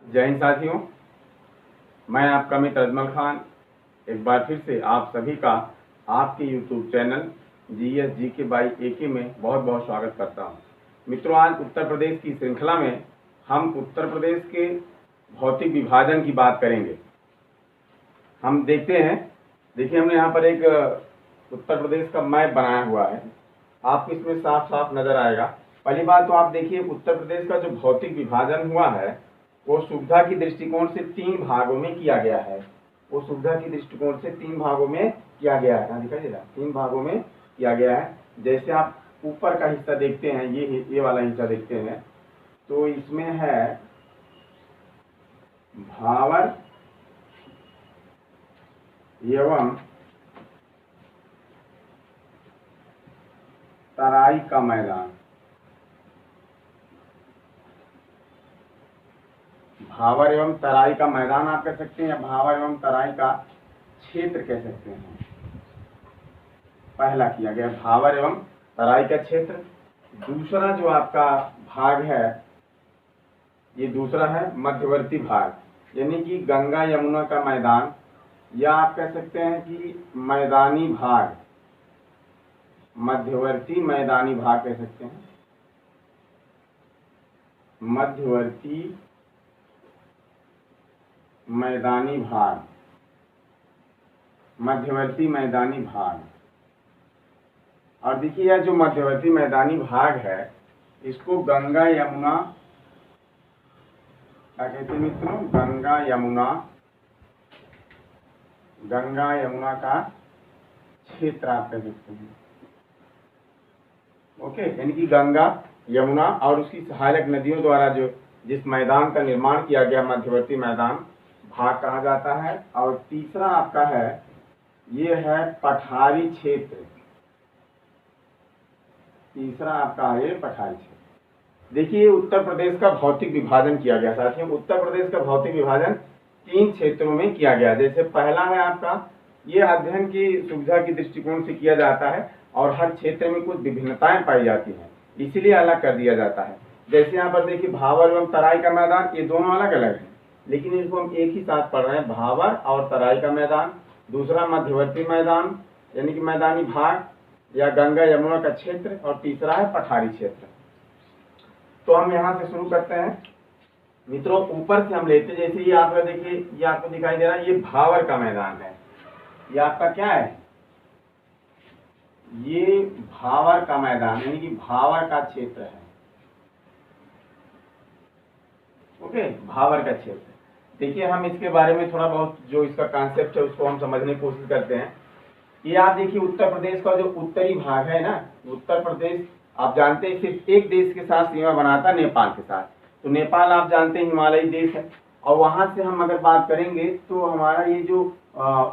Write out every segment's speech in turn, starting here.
जय हिंद साथियों, मैं आपका मित्र अजमल खान एक बार फिर से आप सभी का आपके YouTube channel GSGK by AK में बहुत बहुत स्वागत करता हूं। मित्रों, आज उत्तर प्रदेश की श्रृंखला में हम उत्तर प्रदेश के भौतिक विभाजन की बात करेंगे। हम देखते हैं, देखिए हमने यहाँ पर एक उत्तर प्रदेश का मैप बनाया हुआ है, आपको इसमें साफ साफ नजर आएगा। पहली बात तो आप देखिए, उत्तर प्रदेश का जो भौतिक विभाजन हुआ है वो सुविधा की दृष्टिकोण से 3 भागों में किया गया है। वो सुविधा की दृष्टिकोण से 3 भागों में किया गया है। दिखाई दे रहा है, 3 भागों में किया गया है। जैसे आप ऊपर का हिस्सा देखते हैं, ये वाला हिस्सा देखते हैं, तो इसमें है भावर एवं तराई का मैदान। भावर एवं तराई का मैदान आप कह सकते हैं, या भावर एवं तराई का क्षेत्र कह सकते हैं। पहला किया गया भावर एवं तराई का क्षेत्र। दूसरा जो आपका भाग है, ये दूसरा है मध्यवर्ती भाग, यानी कि गंगा यमुना का मैदान, या आप कह सकते हैं कि मैदानी भाग, मध्यवर्ती मैदानी भाग कह सकते हैं। मध्यवर्ती मैदानी भाग, मध्यवर्ती मैदानी भाग। और देखिए यह जो मध्यवर्ती मैदानी भाग है, इसको गंगा यमुना क्या कहते हैं मित्रों? गंगा यमुना का क्षेत्र आप कह सकते हैं। ओके, यानी कि गंगा यमुना और उसकी सहायक नदियों द्वारा जो जिस मैदान का निर्माण किया गया, मध्यवर्ती मैदान भाग कहा जाता है। और तीसरा आपका है, ये है पठारी क्षेत्र। तीसरा आपका है पठारी क्षेत्र। देखिए उत्तर प्रदेश का भौतिक विभाजन किया गया साथियों। उत्तर प्रदेश का भौतिक विभाजन 3 क्षेत्रों में किया गया। जैसे पहला है आपका, ये अध्ययन की सुविधा की दृष्टिकोण से किया जाता है और हर क्षेत्र में कुछ विभिन्नताएं पाई जाती हैं, इसीलिए अलग कर दिया जाता है। जैसे यहाँ पर देखिए भावर एवं तराई का मैदान, ये दोनों अलग अलग हैं, लेकिन इनको हम एक ही साथ पढ़ रहे हैं। भावर और तराई का मैदान, दूसरा मध्यवर्ती मैदान यानी कि मैदानी भाग या गंगा यमुना का क्षेत्र, और तीसरा है पठारी क्षेत्र। तो हम यहाँ से शुरू करते हैं मित्रों। ऊपर से हम लेते, जैसे ये आपका देखिए, ये आपको दिखाई दे रहा है, ये भावर का मैदान है। ये आपका क्या है? ये भावर का मैदान यानी कि भावर का क्षेत्र है। ओके, भावर का क्षेत्र। देखिए हम इसके बारे में थोड़ा बहुत जो इसका कॉन्सेप्ट है उसको हम समझने की कोशिश करते हैं। ये आप देखिए उत्तर प्रदेश का जो उत्तरी भाग है ना, उत्तर प्रदेश आप जानते हैं सिर्फ एक देश के साथ सीमा बनाता है, नेपाल के साथ। तो नेपाल आप जानते हैं हिमालयी देश है, और वहां से हम अगर बात करेंगे तो हमारा ये जो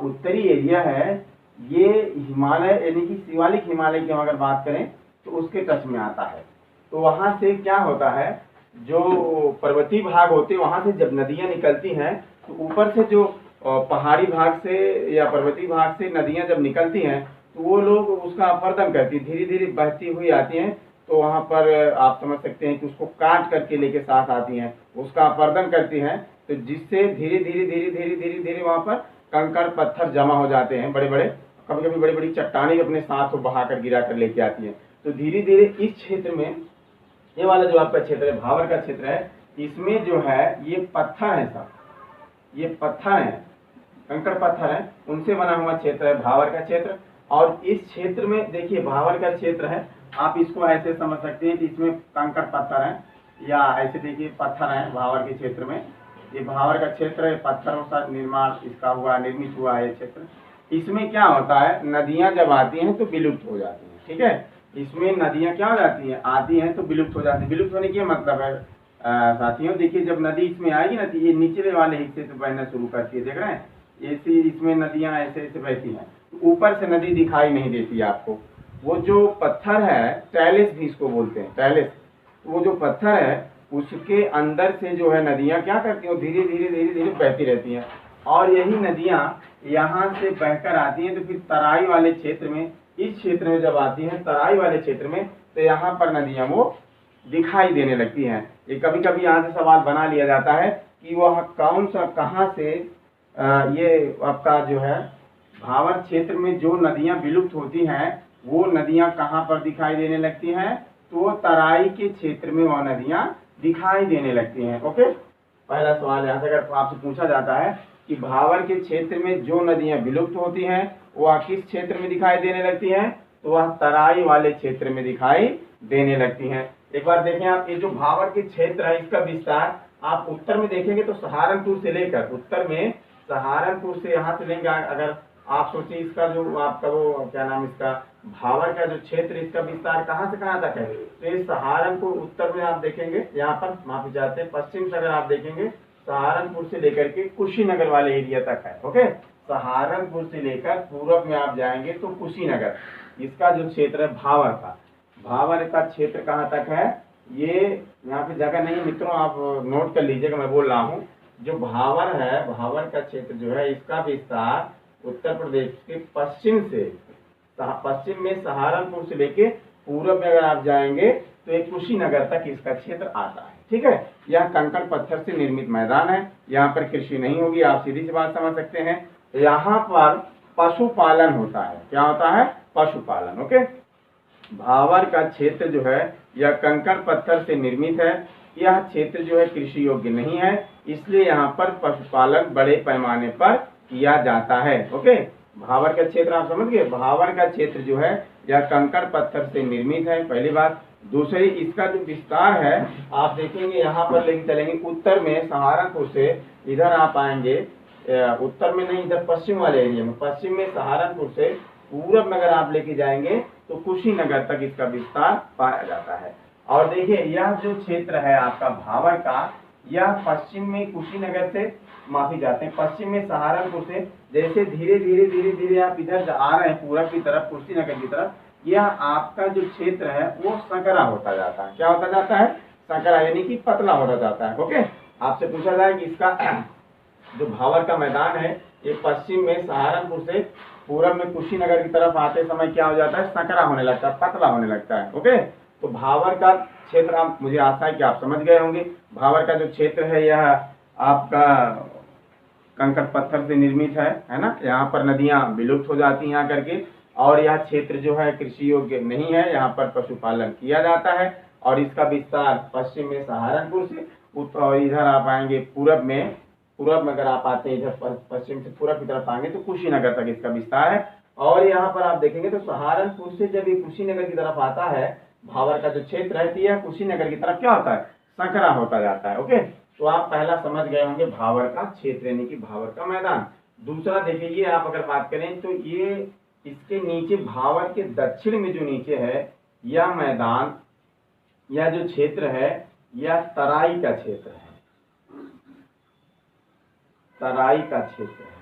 उत्तरी एरिया है, ये हिमालय यानी कि शिवालिक हिमालय की हम अगर बात करें तो उसके टच में आता है। तो वहां से क्या होता है, जो पर्वतीय भाग होते हैं वहां से जब नदियां निकलती हैं तो ऊपर से जो पहाड़ी भाग से या पर्वतीय भाग से नदियां जब निकलती हैं तो वो लोग उसका अपर्दन करती, धीरे धीरे बहती हुई आती हैं। तो वहां पर आप समझ सकते हैं कि उसको काट करके लेके साथ आती हैं, उसका अपर्दन करती हैं, तो जिससे धीरे धीरे धीरे धीरे धीरे धीरे वहां पर कंकड़ पत्थर जमा हो जाते हैं, बड़े बड़े, कभी कभी बड़ी बड़ी चट्टानें अपने साथ बहा कर गिरा कर लेके आती हैं। तो धीरे धीरे इस क्षेत्र में, ये वाला जो आपका क्षेत्र है भावर का क्षेत्र है, इसमें जो है ये पत्थर है सब, ये पत्थर है, कंकड़ पत्थर है, उनसे बना हुआ क्षेत्र है भावर का क्षेत्र। और इस क्षेत्र में देखिए भावर का क्षेत्र है, आप इसको ऐसे समझ सकते हैं कि इसमें कंकड़ पत्थर है, या ऐसे देखिए पत्थर है भावर के क्षेत्र में। ये भावर का क्षेत्र है, पत्थरों का निर्माण इसका हुआ, निर्मित हुआ है क्षेत्र। इसमें क्या होता है, नदियां जब आती हैं तो विलुप्त हो जाती हैं। ठीक है, इसमें नदियां क्या हो जाती हैं, आती हैं तो विलुप्त हो जाती है। विलुप्त होने की मतलब है साथियों, देखिए जब नदी इसमें आएगी ना तो ये निचले वाले हिस्से से बहना शुरू करती है, देख रहे हैं, ऐसी इसमें नदियां ऐसे ऐसे बहती हैं, ऊपर से नदी दिखाई नहीं देती आपको। वो जो पत्थर है, टैलेस भी इसको बोलते हैं, टैलेस, वो जो पत्थर है उसके अंदर से जो है नदियां क्या करती हैं, धीरे धीरे धीरे धीरे बहती रहती हैं, और यही नदियां यहाँ से बहकर आती हैं तो फिर तराई वाले क्षेत्र में, इस क्षेत्र में जब आती हैं तराई वाले क्षेत्र में, तो यहाँ पर नदियां वो दिखाई देने लगती हैं। ये कभी कभी यहाँ से सवाल बना लिया जाता है कि वह कौन सा कहाँ से ये आपका जो है भावर क्षेत्र में जो नदियां विलुप्त होती हैं वो नदियां कहाँ पर दिखाई देने लगती हैं, तो तराई के क्षेत्र में वह नदियां दिखाई देने लगती हैं। ओके, पहला सवाल यहाँ से अगर आपसे पूछा जाता है कि भावर के क्षेत्र में जो नदियां विलुप्त होती हैं वह किस क्षेत्र में दिखाई देने लगती हैं, तो वह तराई वाले क्षेत्र में दिखाई देने लगती हैं। एक बार देखें आप, ये जो भावर के क्षेत्र है इसका विस्तार आप उत्तर में देखेंगे तो सहारनपुर से लेकर उत्तर में सहारनपुर से यहाँ से लेंगे, अगर आप सोचिए इसका जो आपका वो क्या नाम इसका भावर का जो क्षेत्र इसका विस्तार कहाँ से कहाँ तक है, तो ये सहारनपुर उत्तर में आप देखेंगे, यहाँ पर माफी चाहते हैं पश्चिम से अगर आप देखेंगे सहारनपुर से लेकर के कुशीनगर वाले एरिया तक है। ओके, सहारनपुर से लेकर पूर्व में आप जाएंगे तो कुशीनगर, इसका जो क्षेत्र है भावर का, भावर का क्षेत्र कहाँ तक है, ये यहाँ पे जगह नहीं मित्रों, आप नोट कर लीजिएगा मैं बोल रहा हूँ। जो भावर है, भावर का क्षेत्र जो है इसका विस्तार उत्तर प्रदेश के पश्चिम से, पश्चिम में सहारनपुर से लेके पूर्व में अगर आप जाएंगे तो एक कुशीनगर तक इसका क्षेत्र आता है। ठीक है, यह कंकड़ पत्थर से निर्मित मैदान है, यहाँ पर कृषि नहीं होगी, आप सीधी सी बात समझ सकते हैं। यहाँ पर पशुपालन होता है, क्या होता है, पशुपालन। ओके, भावर का क्षेत्र जो है यह कंकड़ पत्थर से निर्मित है, यह क्षेत्र जो है कृषि योग्य नहीं है, इसलिए यहाँ पर पशुपालन बड़े पैमाने पर किया जाता है। ओके, भावर का क्षेत्र आप समझ गए, भावर का क्षेत्र जो है यह कंकड़ पत्थर से निर्मित है, पहली बात। दूसरी, इसका जो विस्तार है आप देखेंगे यहाँ पर लेके चलेंगे उत्तर में सहारनपुर से इधर आप आएंगे, उत्तर में नहीं इधर पश्चिम वाले एरिया में, पश्चिम में सहारनपुर से पूरब में अगर आप लेके जाएंगे तो कुशीनगर तक इसका विस्तार पाया जाता है। और देखिए यह जो क्षेत्र है आपका भावर का, यह पश्चिम में कुशीनगर से माफी जाते हैं पश्चिम में सहारनपुर से जैसे धीरे धीरे धीरे धीरे आप इधर आ रहे हैं पूरब की तरफ कुशीनगर की तरफ, यह आपका जो क्षेत्र है वो संकरा होता जाता है। क्या होता जाता है, संकरा, यानी कि पतला होता जाता है। ओके, आपसे पूछा जाए कि इसका जो भावर का मैदान है ये पश्चिम में सहारनपुर से पूरब में कुशीनगर की तरफ आते समय क्या हो जाता है, संकरा होने लगता है, पतला होने लगता है। ओके, तो भावर का क्षेत्र आप, मुझे आशा है कि आप समझ गए होंगे, भावर का जो क्षेत्र है यह आपका कंकड़ पत्थर से निर्मित है ना, यहाँ पर नदियां विलुप्त हो जाती हैं आकर के, और यह क्षेत्र जो है कृषि योग्य नहीं है, यहाँ पर पशुपालन किया जाता है, और इसका विस्तार पश्चिम में सहारनपुर से और इधर आप आएंगे पूरब में अगर आप आते हैं इधर पश्चिम से पूरब की तरफ आएंगे तो कुशीनगर तक इसका विस्तार है। और यहाँ पर आप देखेंगे तो सहारनपुर से जब ये कुशीनगर की तरफ आता है भावर का जो क्षेत्र है, यह कुशीनगर की तरफ क्या होता है, संकरा होता जाता है। ओके, तो आप पहला समझ गए होंगे भावर का क्षेत्र यानी कि भावर का मैदान। दूसरा देखिए, ये आप अगर बात करें तो ये इसके नीचे भावर के दक्षिण में जो नीचे है यह मैदान, यह जो क्षेत्र है यह तराई का क्षेत्र है, तराई का क्षेत्र है।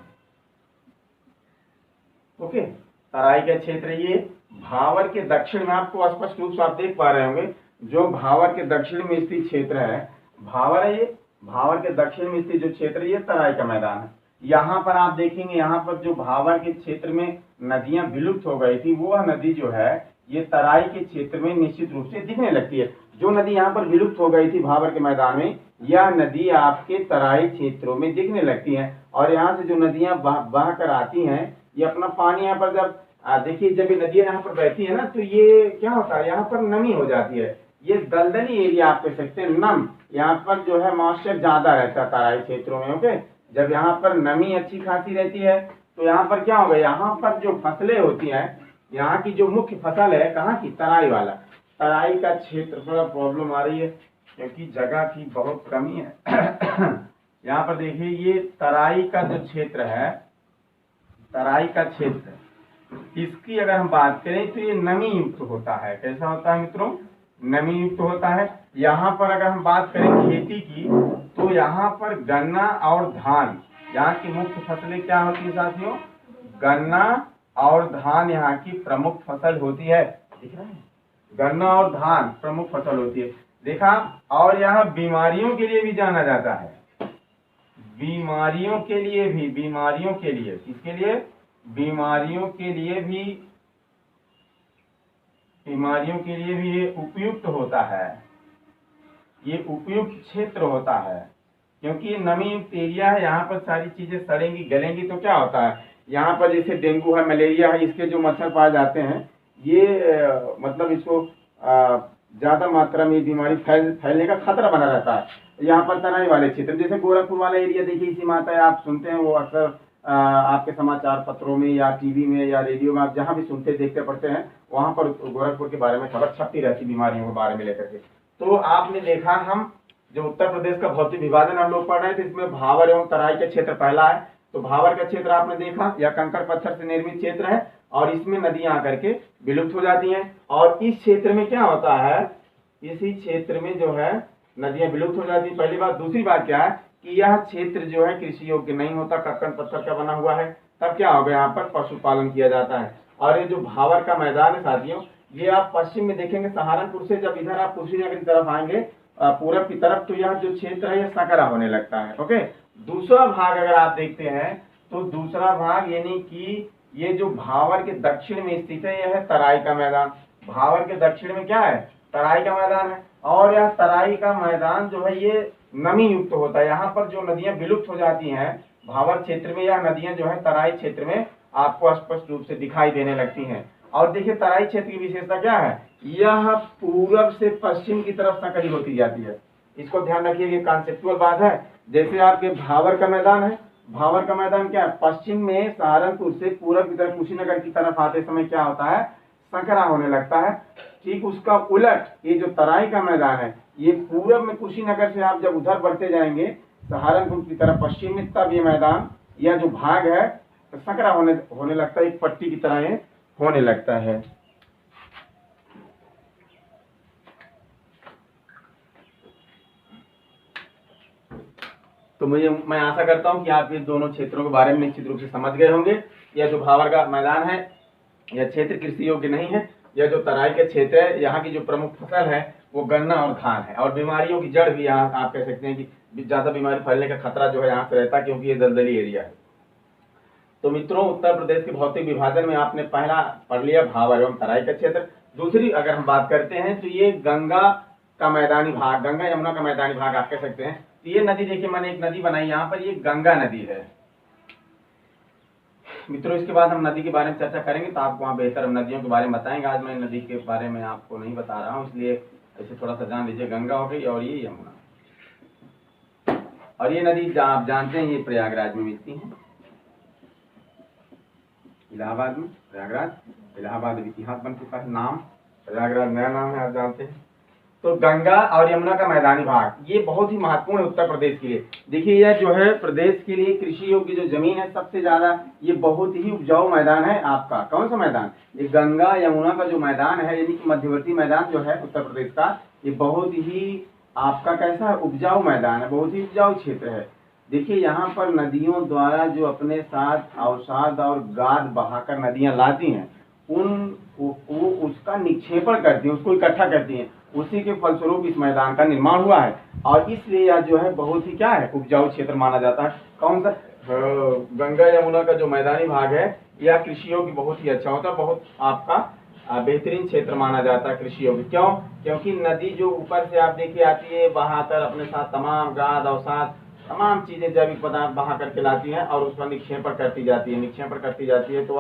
ओके, तराई का क्षेत्र ये भावर के दक्षिण में, आपको स्पष्ट रूप से आप देख पा रहे होंगे जो भावर के दक्षिण में स्थित क्षेत्र है, भावर है ये, भावर के दक्षिण में स्थित जो क्षेत्र ये तराई का मैदान है। यहाँ पर आप देखेंगे यहाँ पर जो भावर के क्षेत्र में नदियां विलुप्त हो गई थी वह नदी जो है ये तराई के क्षेत्र में निश्चित रूप से दिखने लगती है। जो नदी यहाँ पर विलुप्त हो गई थी भावर के मैदान में, यह नदी आपके तराई क्षेत्रों में दिखने लगती है, और यहाँ से जो नदियां बह कर आती हैं ये अपना पानी यहाँ पर जब देखिए जब ये नदियां यहाँ पर बहती है ना तो ये क्या होता है, यहाँ पर नमी हो जाती है, ये दलदली एरिया आप कह सकते हैं, नम, यहाँ पर जो है मॉइस्चर ज्यादा रहता है तराई क्षेत्रों में। ओके, जब यहाँ पर नमी अच्छी खासी रहती है तो यहाँ पर क्या होगा, यहाँ पर जो फसलें होती हैं, यहाँ की जो मुख्य फसल है कहाँ की, तराई वाला, तराई का क्षेत्र थोड़ा प्रॉब्लम आ रही है क्योंकि जगह की बहुत कमी है। यहाँ पर देखिए ये तराई का जो क्षेत्र है, तराई का क्षेत्र, इसकी अगर हम बात करें तो ये नमी युक्त होता है। कैसा होता है मित्रों, नमी युक्त होता है। यहाँ पर अगर हम बात करें खेती की तो यहाँ पर गन्ना और धान, यहाँ की मुख्य फसलें क्या होती है साथियों, गन्ना और धान यहाँ की प्रमुख फसल होती है। दिख रहा है, गन्ना और धान प्रमुख फसल होती है, देखा। और यहाँ बीमारियों के लिए भी जाना जाता है, बीमारियों के लिए भी, बीमारियों के लिए, किसके लिए, बीमारियों के लिए भी, बीमारियों के लिए भी ये उपयुक्त होता है, ये उपयुक्त क्षेत्र होता है। क्योंकि ये नमी युक्त एरिया है, यहाँ पर सारी चीजें सड़ेंगी गलेंगी तो क्या होता है, यहाँ पर जैसे डेंगू है, मलेरिया है, इसके जो मच्छर पाए जाते हैं ये मतलब इसको ज्यादा मात्रा में बीमारी फैलने का खतरा बना रहता है। यहाँ पर तराई वाले क्षेत्र जैसे गोरखपुर वाला एरिया देखिए, इसी माता है, आप सुनते हैं वो अक्सर आपके समाचार पत्रों में या टीवी में या रेडियो में, आप जहाँ भी सुनते देखते पढ़ते हैं, वहां पर गोरखपुर के बारे में खबर छपती रहती बीमारियों के बारे में लेकर के। तो आपने देखा, हम जो उत्तर प्रदेश का भौतिक विभाजन हम लोग पढ़ रहे थे, इसमें भावर एवं तराई का क्षेत्र पहला है। तो भावर का क्षेत्र आपने देखा, यह कंकड़ पत्थर से निर्मित क्षेत्र है और इसमें नदियां आकर के विलुप्त हो जाती हैं। और इस क्षेत्र में क्या होता है, इसी क्षेत्र में जो है नदियां विलुप्त हो जाती है, पहली बात। दूसरी बात क्या है कि यह क्षेत्र जो है कृषि योग्य नहीं होता, कंकड़ पत्थर का बना हुआ है। तब क्या होगा, यहाँ पर पशुपालन किया जाता है। और ये जो भावर का मैदान है साथियों, ये आप पश्चिम में देखेंगे, सहारनपुर से जब इधर आप कुशीनगर की तरफ आएंगे पूरब की तरफ, तो यह जो क्षेत्र है ये सकरा होने लगता है। ओके, दूसरा भाग अगर आप देखते हैं तो दूसरा भाग यानी कि ये जो भावर के दक्षिण में स्थित है, यह है तराई का मैदान। भावर के दक्षिण में क्या है, तराई का मैदान है। और यह तराई का मैदान जो है ये नमी युक्त होता है। यहाँ पर जो नदियां विलुप्त हो जाती हैं भावर क्षेत्र में, यह नदियां जो है तराई क्षेत्र में आपको स्पष्ट रूप से दिखाई देने लगती हैं। और देखिए तराई क्षेत्र की विशेषता क्या है, यह पूरब से पश्चिम की तरफ संकरी होती जाती है। इसको ध्यान रखिए, ये कॉन्सेप्चुअल बात है। जैसे आपके भावर का मैदान है, भावर का मैदान क्या है, पश्चिम में सहारनपुर से पूरब की तरफ कुशीनगर की तरफ आते समय क्या होता है, संकरा होने लगता है। ठीक उसका उलट ये जो तराई का मैदान है, ये पूरब में कुशीनगर से आप जब उधर बढ़ते जाएंगे सहारनपुर की तरफ पश्चिम में, तब ये मैदान या जो भाग है संकरा होने लगता है, एक पट्टी की तरह ये होने लगता है। तो मैं आशा करता हूं कि आप ये दोनों क्षेत्रों के बारे में निश्चित रूप से समझ गए होंगे। यह जो भावर का मैदान है यह क्षेत्र कृषि योग्य नहीं है। यह जो तराई के क्षेत्र है, यहाँ की जो प्रमुख फसल है वो गन्ना और धान है। और बीमारियों की जड़ भी यहाँ आप कह सकते हैं कि ज्यादा बीमारी फैलने का खतरा जो है यहाँ से रहता है, क्योंकि ये दलदली एरिया है। तो मित्रों, उत्तर प्रदेश के भौतिक विभाजन में आपने पहला पढ़ लिया भावर एवं तराई का क्षेत्र। दूसरी अगर हम बात करते हैं तो ये गंगा का मैदानी भाग, गंगा यमुना का मैदानी भाग आप कह सकते हैं। तो ये नदी देखिए, मैंने एक नदी बनाई यहाँ पर, ये गंगा नदी है मित्रों। इसके बाद हम नदी के बारे में चर्चा करेंगे, तो आपको वहाँ बेहतर हम नदियों के बारे में बताएंगे। आज मैं नदी के बारे में आपको नहीं बता रहा हूँ, इसलिए ऐसे थोड़ा सा जान लीजिए। गंगा हो गई और ये यमुना, और ये नदी आप जानते हैं ये प्रयागराज में मिलती है, इलाहाबाद में। प्रयागराज इलाहाबाद इतिहास बन चुका है, नाम प्रयागराज नया नाम है, आप जानते हैं। तो गंगा और यमुना का मैदानी भाग ये बहुत ही महत्वपूर्ण है उत्तर प्रदेश के लिए। देखिए यह जो है प्रदेश के लिए कृषि योग्य जो जमीन है सबसे ज्यादा, ये बहुत ही उपजाऊ मैदान है आपका। कौन सा मैदान, ये गंगा यमुना का जो मैदान है, यानी कि मध्यवर्ती मैदान जो है उत्तर प्रदेश का, ये बहुत ही आपका कैसा है, उपजाऊ मैदान है, बहुत ही उपजाऊ क्षेत्र है। देखिए यहाँ पर नदियों द्वारा जो अपने साथ अवसाद और गाद बहाकर नदियां लाती हैं, वो उसका निक्षेपण करती हैं, उसको इकट्ठा करती हैं, उसी के फलस्वरूप इस मैदान का निर्माण हुआ है। और इसलिए यह जो है बहुत ही क्या है, उपजाऊ क्षेत्र माना जाता है। कौन सा, गंगा यमुना का जो मैदानी भाग है यह कृषि योग्य बहुत ही अच्छा होता है, बहुत आपका बेहतरीन क्षेत्र माना जाता है कृषि योग्य। क्यों, क्योंकि नदी जो ऊपर से आप देखिए आती है, बहाकर अपने साथ तमाम गाद अवसाद तमाम चीजें जैविक पदार्थ बहा करके लाती हैं और उसका निक्षेपण करती जाती है, तो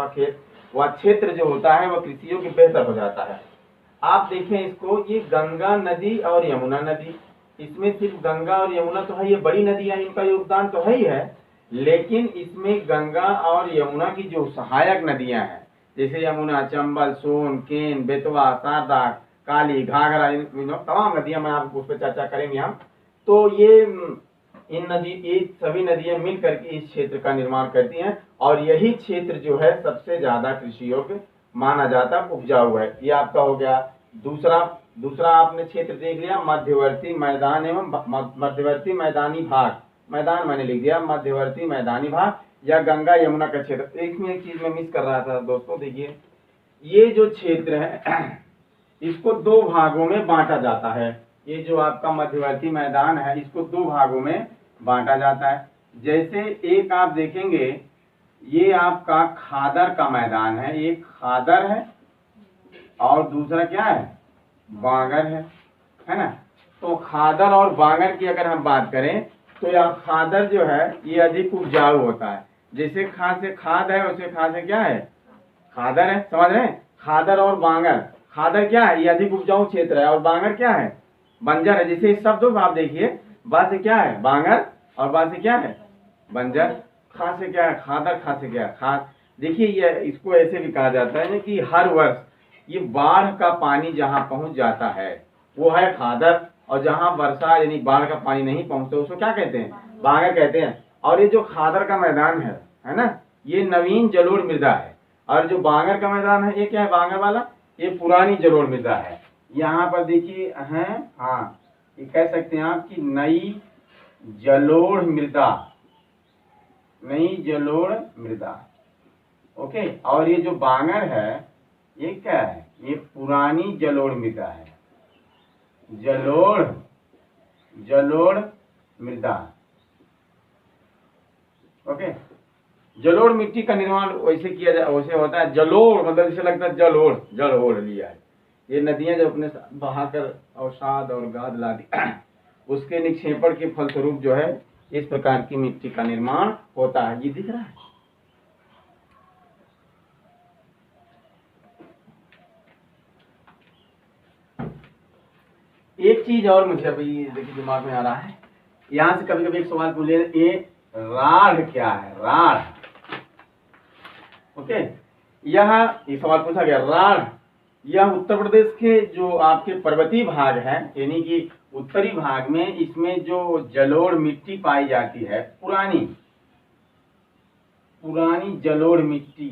वह क्षेत्र जो होता है वह कृषि योग्य बेहतर हो जाता है। आप देखें इसको, ये गंगा नदी और यमुना नदी, इसमें सिर्फ गंगा और यमुना तो है, ये बड़ी नदियां, इनका योगदान तो है ही है, लेकिन इसमें गंगा और यमुना की जो सहायक नदियां हैं, जैसे यमुना, चंबल, सोन, केन, बेतवा, शारदा, काली, घाघरा, तमाम नदियां, मैं आपको उस पर चर्चा करेंगे हम। तो ये सभी नदियां मिल करके इस क्षेत्र का निर्माण करती हैं, और यही क्षेत्र जो है सबसे ज्यादा कृषि योग्य माना जाता है, उपजाऊ है। ये आपका हो गया दूसरा आपने क्षेत्र देख लिया, मध्यवर्ती मैदान एवं मध्यवर्ती मैदानी भाग, मैदान मैंने लिख दिया, मध्यवर्ती मैदानी भाग या गंगा यमुना का क्षेत्र। इसमें एक चीज मैं मिस कर रहा था दोस्तों, देखिए ये जो क्षेत्र है इसको दो भागों में बांटा जाता है। ये जो आपका मध्यवर्ती मैदान है इसको दो भागों में बांटा जाता है। जैसे एक आप देखेंगे, ये आपका खादर का मैदान है, एक खादर है और दूसरा क्या है, बांगर है ना। तो खादर और बांगर की अगर हम बात करें तो यह खादर जो है ये अधिक उपजाऊ होता है। जैसे खाद से खाद है वैसे खाद से क्या है, खादर है। समझ रहे हैं, खादर और बांगर। खादर क्या है, ये अधिक उपजाऊ क्षेत्र है, और बांगर क्या है, बंजर है। जैसे इस शब्दों को आप देखिए, बा से क्या है बांगर और बा से क्या है बंजर, खा से क्या है खादर, खा से क्या है खाद। देखिए ये इसको ऐसे भी कहा जाता है कि हर वर्ष ये बाढ़ का पानी जहाँ पहुंच जाता है वो है खादर, और जहाँ वर्षा यानी बाढ़ का पानी नहीं पहुंचता उसको क्या कहते हैं, बांगर कहते हैं। और ये जो खादर का मैदान है ना, ये नवीन जलोढ़ मृदा है, और जो बांगर का मैदान है ये क्या है, बांगर वाला ये पुरानी जलोढ़ मृदा है। यहाँ पर देखिए है, हाँ ये कह सकते हैं आप कि नई जलोढ़ मृदा, नई जलोढ़ मृदा। ओके, और ये जो बांगर है ये क्या है, ये पुरानी जलोढ़ मृदा है, जलोढ़ मृदा। ओके, जलोढ़ मिट्टी का निर्माण वैसे किया जाए, वैसे होता है जलोढ़, मतलब जैसे लगता है जल ओढ़ लिया है। ये नदियां जब अपने बहाकर अवसाद और गाद ला दी उसके निक्षेपण के फलस्वरूप जो है इस प्रकार की मिट्टी का निर्माण होता है। ये दिख रहा है। एक चीज और मुझे अभी देखिए दिमाग में आ रहा है, यहाँ से कभी कभी एक सवाल पूछे, ये राढ़ क्या है, राढ़। ओके, यहाँ ये सवाल पूछा गया राढ़, यह उत्तर प्रदेश के जो आपके पर्वतीय भाग है यानी कि उत्तरी भाग में, इसमें जो जलोढ़ मिट्टी पाई जाती है, पुरानी जलोढ़ मिट्टी,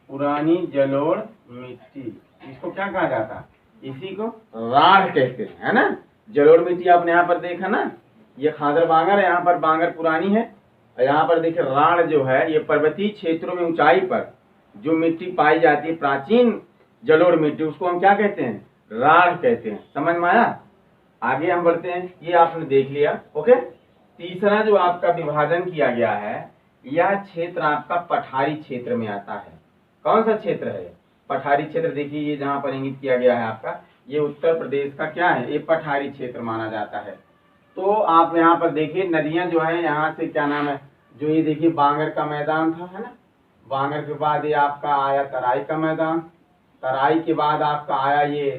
पुरानी जलोढ़ मिट्टी, इसको क्या कहा जाता है, इसी को राढ़ कहते हैं, है ना। जलोढ़ मिट्टी आपने यहाँ पर देखा ना, ये खादर बांगर है, यहाँ पर बांगर पुरानी है, और यहाँ पर देखिए राढ़ जो है ये पर्वतीय क्षेत्रों में ऊंचाई पर जो मिट्टी पाई जाती है, प्राचीन जलोढ़ मिट्टी, उसको हम क्या कहते हैं, राढ़ कहते हैं। समझ में आया। आगे हम बढ़ते हैं, ये आपने देख लिया। ओके, तीसरा जो आपका विभाजन किया गया है, यह क्षेत्र आपका पठारी क्षेत्र में आता है। कौन सा क्षेत्र है, पठारी क्षेत्र। देखिए ये जहाँ पर इंगित किया गया है आपका, ये उत्तर प्रदेश का क्या है, ये पठारी क्षेत्र माना जाता है। तो आप यहाँ पर देखिए नदियां जो है यहाँ से क्या नाम है, जो ये देखिए बांगर का मैदान था, है ना, बांगर के बाद ये आपका आया तराई का मैदान, तराई के बाद आपका आया ये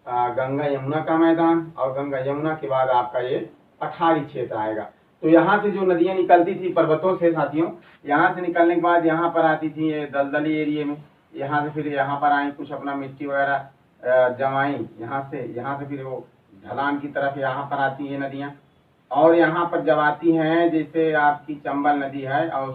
गंगा यमुना का मैदान, और गंगा यमुना के बाद आपका ये पठारी क्षेत्र आएगा। तो यहाँ से जो नदियां निकलती थी पर्वतों से साथियों, यहाँ से निकलने के बाद यहाँ पर आती थी ये दलदली एरिया में, यहाँ से फिर यहाँ पर आई कुछ अपना मिट्टी वगैरह जमाई, यहाँ से फिर वो ढलान की तरफ यहाँ पर आती है नदियाँ। और यहाँ पर जब आती हैं, जैसे आपकी चंबल नदी है, और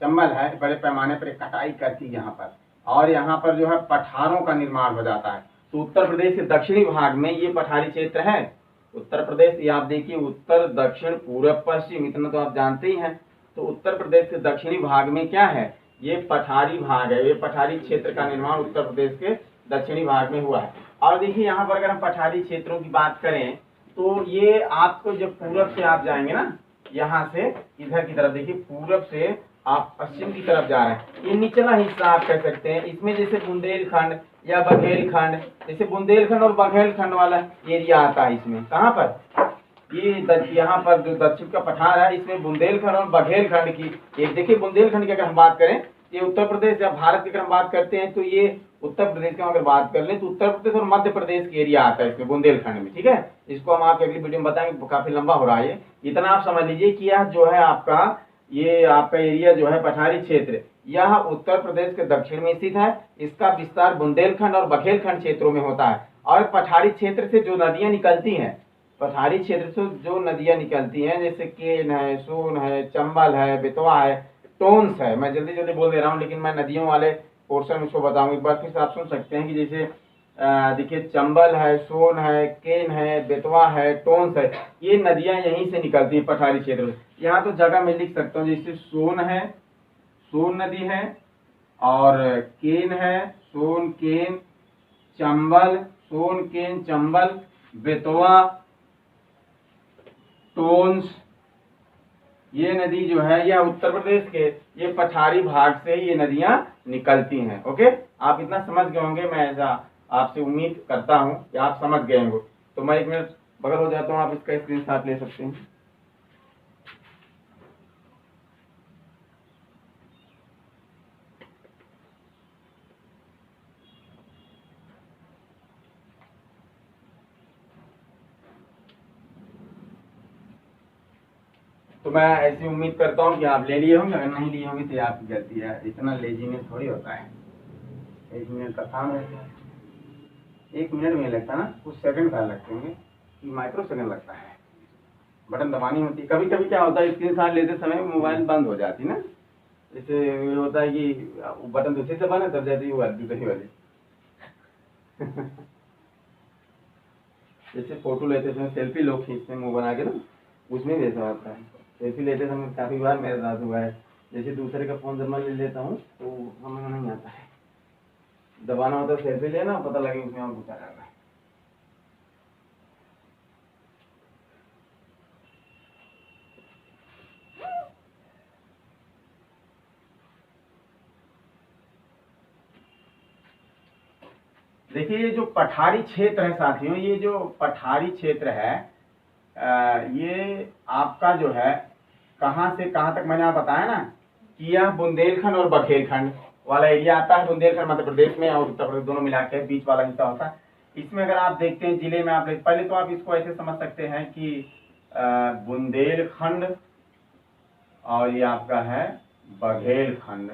चंबल है बड़े पैमाने पर कटाई करती है यहाँ पर, और यहाँ पर जो है पठारों का निर्माण हो जाता है। तो उत्तर प्रदेश के दक्षिणी भाग में ये पठारी क्षेत्र है। उत्तर प्रदेश, ये आप देखिए उत्तर दक्षिण पूर्व पश्चिम, इतना तो आप जानते ही हैं। तो उत्तर प्रदेश के दक्षिणी भाग में क्या है, ये पठारी भाग है, ये पठारी क्षेत्र का निर्माण उत्तर प्रदेश के दक्षिणी भाग में हुआ है। और देखिए यहाँ पर अगर हम पठारी क्षेत्रों की बात करें तो ये आपको जब पूरब से आप जाएंगे ना, यहाँ से इधर की तरफ देखिए, पूरब से आप पश्चिम की तरफ जा रहे हैं, ये निचला हिस्सा आप कह सकते हैं। इसमें जैसे बुंदेलखंड या बघेलखंड, जैसे बुंदेलखंड और बघेलखंड वाला एरिया आता है इसमें। कहाँ पर, ये यहाँ पर जो दक्षिण का पठार है, इसमें बुंदेलखंड और बघेलखंड की एक देखिए, बुंदेलखंड की अगर हम बात करें, ये उत्तर प्रदेश या भारत की अगर हम बात करते हैं तो ये उत्तर प्रदेश की अगर बात कर लें तो उत्तर प्रदेश और मध्य प्रदेश की एरिया आता है इसमें बुंदेलखंड में। ठीक है, इसको हम आपके अगली वीडियो में बताएंगे, काफी लंबा हो रहा है। इतना आप समझ लीजिए कि यह जो है आपका, ये आपका एरिया जो है पठारी क्षेत्र, यह उत्तर प्रदेश के दक्षिण में स्थित है। इसका विस्तार बुंदेलखंड और बघेलखंड क्षेत्रों में होता है। और पठारी क्षेत्र से जो नदियां निकलती हैं, पठारी क्षेत्र से जो नदियां निकलती हैं, जैसे केन है, सोन है, चंबल है, बेतवा है, टोन्स है, मैं जल्दी जल्दी बोल दे रहा हूँ लेकिन मैं नदियों वाले पोर्शन में उसको बताऊंगा। एक बार फिर से आप सुन सकते हैं कि जैसे देखिए चंबल है, सोन है, केन है, बेतवा है, टोन्स है, ये नदियां यहीं से निकलती हैं पठारी क्षेत्र में। यहाँ तो जगह में लिख सकता हूँ, जैसे सोन है, सोन नदी है, और केन है, सोन केन, चंबल, सोन केन चंबल, बेतवा, टोन्स, ये नदी जो है यह उत्तर प्रदेश के ये पठारी भाग से ये नदियां निकलती हैं। ओके, आप इतना समझ गए होंगे, मैं ऐसा आपसे उम्मीद करता हूं कि आप समझ गए होंगे। तो मैं एक मिनट बगल हो जाता हूँ, आप इसका स्क्रीनशॉट ले सकते हैं। तो मैं ऐसी उम्मीद करता हूँ कि आप ले लिए होंगे, अगर नहीं लिए होंगे तो आपकी गलती है, इतना लेजीनेस थोड़ी होता है। 1 मिनट का काम रहता है, 1 मिनट में लगता है ना, कुछ सेकंड का लगते हैं, माइक्रो सेकंड लगता है, बटन दबानी होती है। कभी कभी क्या होता है, स्क्रीनशॉट लेते समय मोबाइल बंद हो जाती ना, जैसे ये होता है कि बटन दूसरे से दबाना तब जाती है दूसरी वाली जैसे फोटो लेते समय सेल्फी लोग खींचते हैं मुंह बना के ना, उसमें भी ऐसा होता है। सेल्फी लेते समय काफी बार मेरे साथ हुआ है, जैसे दूसरे का फोन जब मैं ले लेता हूँ तो हमें नहीं आता है, दबाना होता है सेल्फी लेना, पता लगे उसमें और घुसा जाता है। देखिए ये जो पठारी क्षेत्र है साथियों, ये जो पठारी क्षेत्र है ये आपका जो है कहाँ से कहाँ तक मैंने आप बताया ना कि यह बुंदेलखंड और बघेलखंड वाला एरिया आता है। बुंदेलखंड मध्य प्रदेश में और उत्तर प्रदेश दोनों मिला के बीच वाला हिस्सा होता है। इसमें अगर आप देखते हैं जिले में, आप पहले तो आप इसको ऐसे समझ सकते हैं कि बुंदेलखंड और ये आपका है बघेलखंड,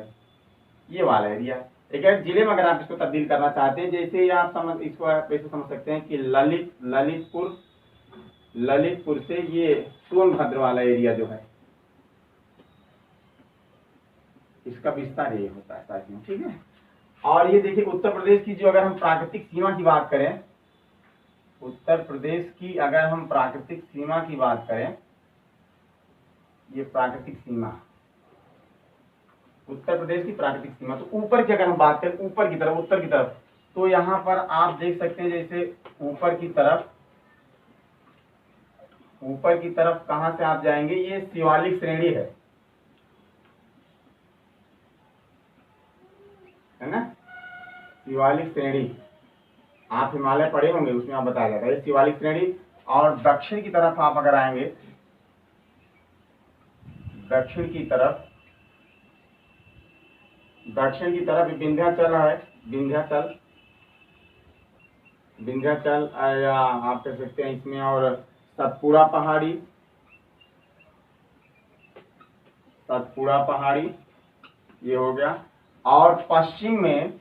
ये वाला एरिया। एक जिले में अगर आप इसको तब्दील करना चाहते हैं, जैसे आप इसको आप ऐसे समझ सकते हैं कि ललितपुर से ये सोनभद्र वाला एरिया जो है, इसका विस्तार ये होता है साथियों, ठीक है। और ये देखिए उत्तर प्रदेश की जो अगर हम प्राकृतिक सीमा की बात करें, उत्तर प्रदेश की अगर हम प्राकृतिक सीमा की बात करें, ये प्राकृतिक सीमा, उत्तर प्रदेश की प्राकृतिक सीमा, तो ऊपर की अगर हम बात करें, ऊपर की तरफ, उत्तर की तरफ, तो यहाँ पर आप देख सकते हैं जैसे ऊपर की तरफ कहां से आप जाएंगे, ये शिवालिक श्रेणी है ना, शिवालिक श्रेणी, आप हिमालय पढ़े होंगे, उसमें आप बताया जाता है शिवालिक श्रेणी। और दक्षिण की तरफ आप अगर आएंगे, दक्षिण की तरफ विंध्याचल है, विंध्याचल या आप कह सकते हैं इसमें, और सतपुड़ा पहाड़ी ये हो गया। और पश्चिम में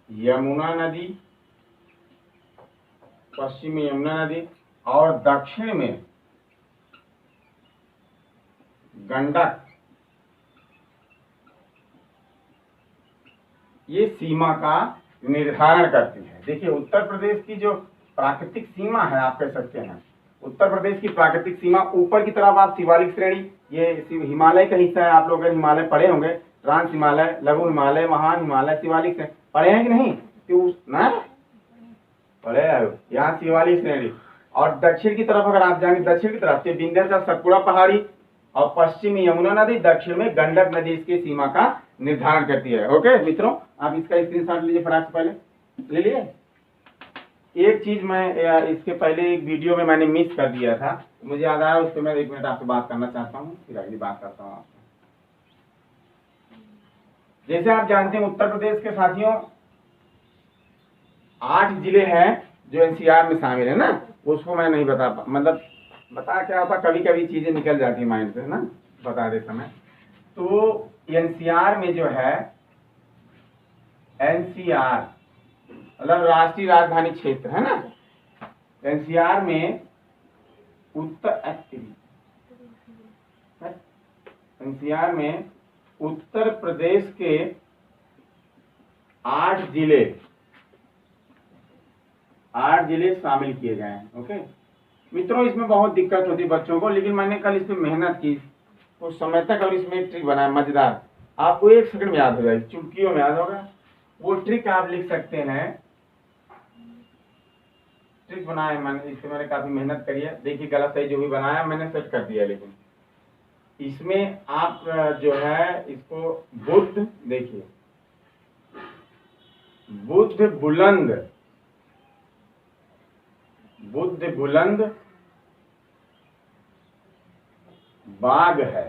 यमुना नदी, और दक्षिण में गंडक, ये सीमा का निर्धारण करती है। देखिए उत्तर प्रदेश की जो प्राकृतिक सीमा है, आप कह सकते हैं उत्तर प्रदेश की प्राकृतिक सीमा, ऊपर की तरफ आप शिवालिक श्रेणी, ये हिमालय का हिस्सा है, आप लोग अगर हिमालय पढ़े होंगे, ट्रांस हिमालय, लघु हिमालय, महान हिमालय, शिवालिक श्रेणी पढ़े हैं कि नहीं, ना पढ़े, यहाँ शिवालिक श्रेणी। और दक्षिण की तरफ अगर आप जाएंगे, दक्षिण की तरफ से विंध्याचल, सतपुड़ा पहाड़ी, और पश्चिम में यमुना नदी, दक्षिण में गंडक नदी इसकी सीमा का निर्धारण करती है। ओके मित्रों, आप इसका स्क्रीनशॉट लीजिए फटाक से, पहले ले लिए। एक चीज मैं इसके पहले एक वीडियो में मैंने मिस कर दिया था, मुझे याद आया, उस पर मैं 1 मिनट आपसे बात करना चाहता हूँ, फिर अगली बात करता हूँ आपसे। जैसे आप जानते हैं उत्तर प्रदेश के साथियों 8 जिले हैं जो एनसीआर में शामिल है ना, उसको मैं नहीं मतलब बता क्या होता, कभी कभी चीजें निकल जाती है माइंड से ना बता दे समय। तो एनसीआर में जो है, एनसीआर मतलब राष्ट्रीय राजधानी क्षेत्र है ना, एनसीआर में उत्तर प्रदेश के 8 जिले शामिल किए गए हैं। ओके मित्रों, इसमें बहुत दिक्कत होती है बच्चों को, लेकिन मैंने कल इस पे मेहनत की कुछ समय तक, और इसमें एक ट्रिक बनाया मजेदार, आपको 1 सेकंड में याद हो जाएगी, चुटकियों में याद होगा। वो ट्रिक आप लिख सकते हैं, ट्रिक बनाया मैंने, इस पे मैंने काफी मेहनत करी है। देखिए गलत सही जो भी बनाया मैंने सेट कर दिया, लेकिन इसमें आप जो है इसको बुद्ध, देखिए बुद्ध बुलंद, बुद्ध बुलंद बाग है।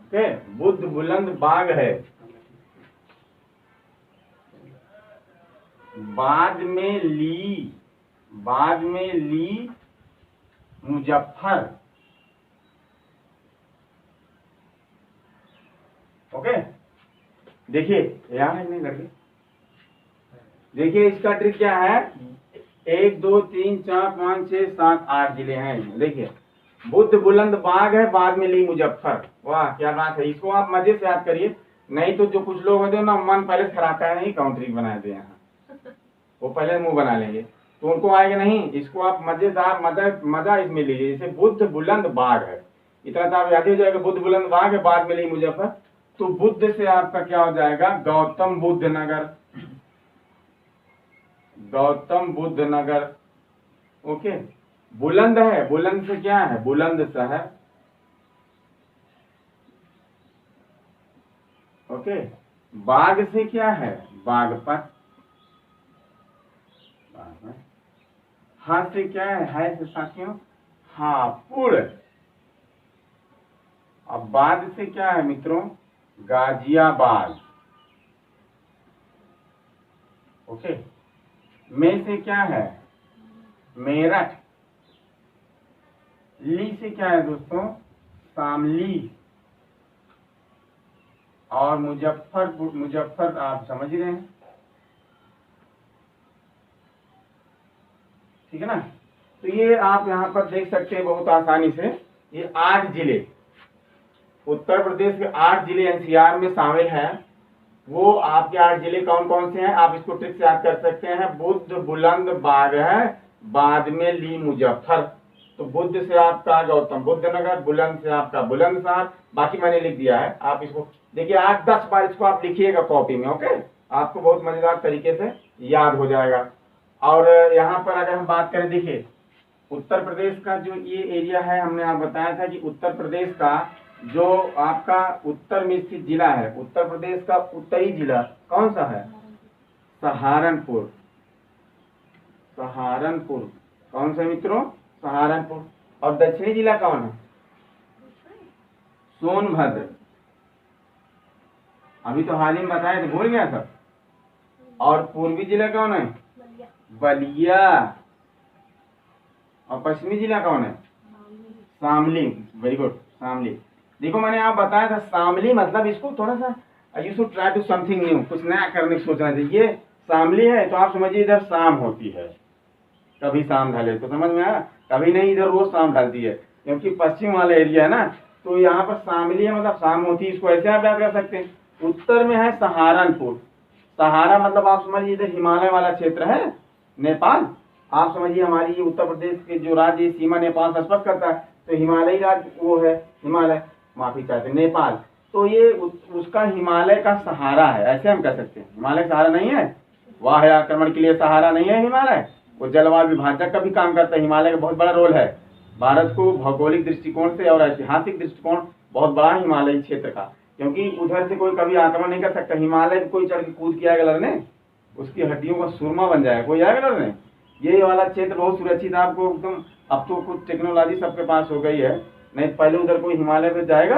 ओके, बुद्ध बुलंद बाग है। बाद में ली मुजफ्फर। ओके, देखिए यहाँ है नहीं लड़के, देखिए इसका ट्रिक क्या है, 1 2 3 4 5 6 7 8 जिले हैं। देखिए बुद्ध बुलंद बाग है, बाद में ली मुजफ्फर। वाह क्या बात है, इसको आप मजे से याद करिए, नहीं तो जो कुछ लोग होते हैं ना मन पहले से खराता है, नहीं काउंटरिंग बना दे यहाँ, वो पहले मुंह बना लेंगे तो उनको आएगा नहीं। इसको आप मजेदार मजा इसमें लीजिए। जैसे बुद्ध बुलंद बाग है, इतना तो आप याद ही हो जाएगा, बुद्ध बुलंद बाग है, बाद में ली मुजफ्फर। तो बुद्ध से आपका क्या हो जाएगा, गौतम बुद्ध नगर, गौतम बुद्ध नगर। ओके, बुलंद है, बुलंद से क्या है, बुलंद शहर। ओके, बाग से क्या है, बागपत। हा से क्या है से साथियों, हापुड़। अब बाद से क्या है मित्रों, गाजियाबाद। ओके, में से क्या है, मेरठ। ली से क्या है दोस्तों, शामली। और मुजफ्फर आप समझ रहे हैं, ठीक है ना। तो ये आप यहाँ पर देख सकते हैं बहुत आसानी से, ये 8 जिले, उत्तर प्रदेश के 8 जिले एनसीआर में शामिल हैं। वो आपके 8 जिले कौन कौन से हैं, आप इसको ट्रिक से याद कर सकते हैं। बुद्ध बुलंद बाग है, बाद में ली मुजफ्फर। तो बुद्ध से आपका गौतम बुद्ध नगर, बुलंद से आपका बुलंदशहर, बाकी मैंने लिख दिया है। आप इसको देखिए 8-10 बार इसको आप लिखिएगा कॉपी में। ओके, आपको बहुत मजेदार तरीके से याद हो जाएगा। और यहाँ पर अगर हम बात करें, देखिए उत्तर प्रदेश का जो ये एरिया है, हमने आप बताया था कि उत्तर प्रदेश का जो आपका उत्तर में स्थित जिला है, उत्तर प्रदेश का उत्तरी जिला कौन सा है, सहारनपुर। सहारनपुर कौन सा मित्रों, सहारनपुर। और दक्षिणी जिला कौन है, सोनभद्र। अभी तो हाल ही में बताया तो भूल गया सब। और पूर्वी जिला कौन है, बलिया। और पश्चिमी जिला कौन है, शामली। Very good, Shamli. देखो मैंने आप बताया था शामली, मतलब इसको थोड़ा सा you should try to something new, कुछ नया करने की सोचना चाहिए। शामली है तो आप समझिए इधर शाम होती है, कभी शाम ढले तो समझ में आया, कभी नहीं, इधर रोज शाम ढलती है, क्योंकि पश्चिम वाला एरिया है ना, तो यहाँ पर शामली है मतलब शाम होती है। इसको ऐसे आप याद कर सकते हैं। उत्तर में है सहारनपुर, सहारा मतलब आप समझिए इधर हिमालय वाला क्षेत्र है, नेपाल। आप समझिए हमारी ये उत्तर प्रदेश के जो राज्य सीमा नेपाल से स्पर्श करता है, तो हिमालयी राज्य वो है हिमालय, माफी चाहते हैं नेपाल। तो ये उसका हिमालय का सहारा है, ऐसे हम कह सकते हैं। हिमालय सहारा नहीं है, वाह आक्रमण के लिए सहारा नहीं है हिमालय, वो जलवायु विभाजक का भी काम करता है। हिमालय का बहुत बड़ा रोल है भारत को भौगोलिक दृष्टिकोण से और ऐतिहासिक दृष्टिकोण बहुत बड़ा हिमालयी क्षेत्र का, क्योंकि उधर से कोई कभी आक्रमण नहीं कर सकता। हिमालय में कोई चढ़ के कूद के आएगा लड़ने, उसकी हड्डियों का सुरमा बन जाएगा, कोई आएगा लड़ने। ये वाला क्षेत्र बहुत सुरक्षित है आपको एकदम। अब तो कुछ टेक्नोलॉजी सबके पास हो गई है, नहीं पहले उधर कोई हिमालय पे जाएगा,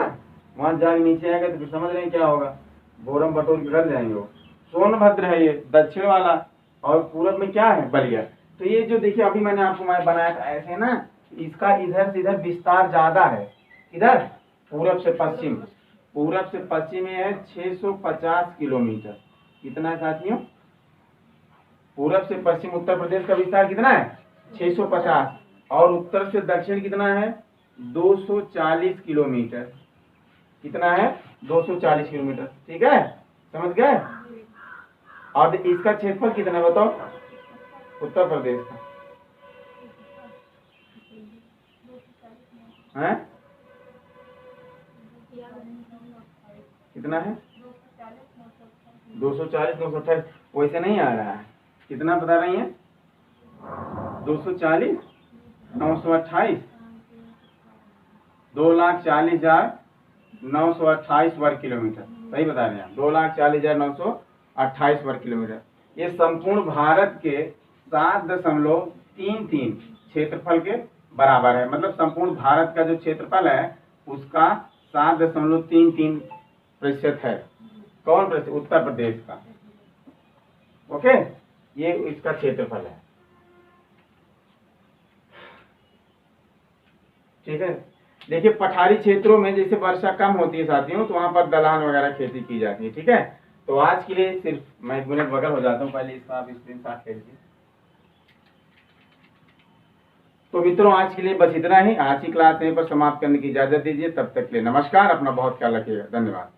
वहां जाके नीचे आएगा तो फिर समझ रहे हैं क्या होगा, बोरम बटोर के घर जाएंगे वो। सोनभद्र है ये दक्षिण वाला, और पूरब में क्या है, बलिया। तो ये जो देखिए अभी मैंने आपको मैं बनाया था ऐसे ना, इसका इधर से इधर विस्तार ज्यादा है। इधर पूरब से पश्चिम, पूरब से पश्चिम में है 650 किलोमीटर। कितना साथियों, पूरब से पश्चिम उत्तर प्रदेश का विस्तार कितना है, 650। और उत्तर से दक्षिण कितना है, 240 किलोमीटर। कितना है, 240 किलोमीटर। ठीक है, समझ गए। और इसका क्षेत्रफल कितना है बताओ, उत्तर प्रदेश का है कितना है, 240 928। वैसे नहीं आ रहा है, कितना बता रही हैं, 240 928, 2,40,928 वर्ग किलोमीटर। सही बता रहे हैं, 2,40,928 वर्ग किलोमीटर। ये संपूर्ण भारत के 7.33 क्षेत्रफल के बराबर है। मतलब संपूर्ण भारत का जो क्षेत्रफल है उसका 7.33% है। कौन प्रतिशत? उत्तर प्रदेश का। ओके, ये इसका क्षेत्रफल है। ठीक है। देखिए पठारी क्षेत्रों में जैसे वर्षा कम होती है साथियों, तो वहां पर दलहन वगैरह खेती की जाती है। ठीक है, तो आज के लिए सिर्फ मैं 1 मिनट बगल हो जाता हूँ, पहले इसका आप स्क्रीनशॉट ले लीजिए। तो मित्रों आज के लिए बस इतना ही। आज की क्लास यहीं पर समाप्त करने की इजाजत दीजिए। तब तक के लिए नमस्कार। अपना बहुत ख्याल रखिएगा। धन्यवाद।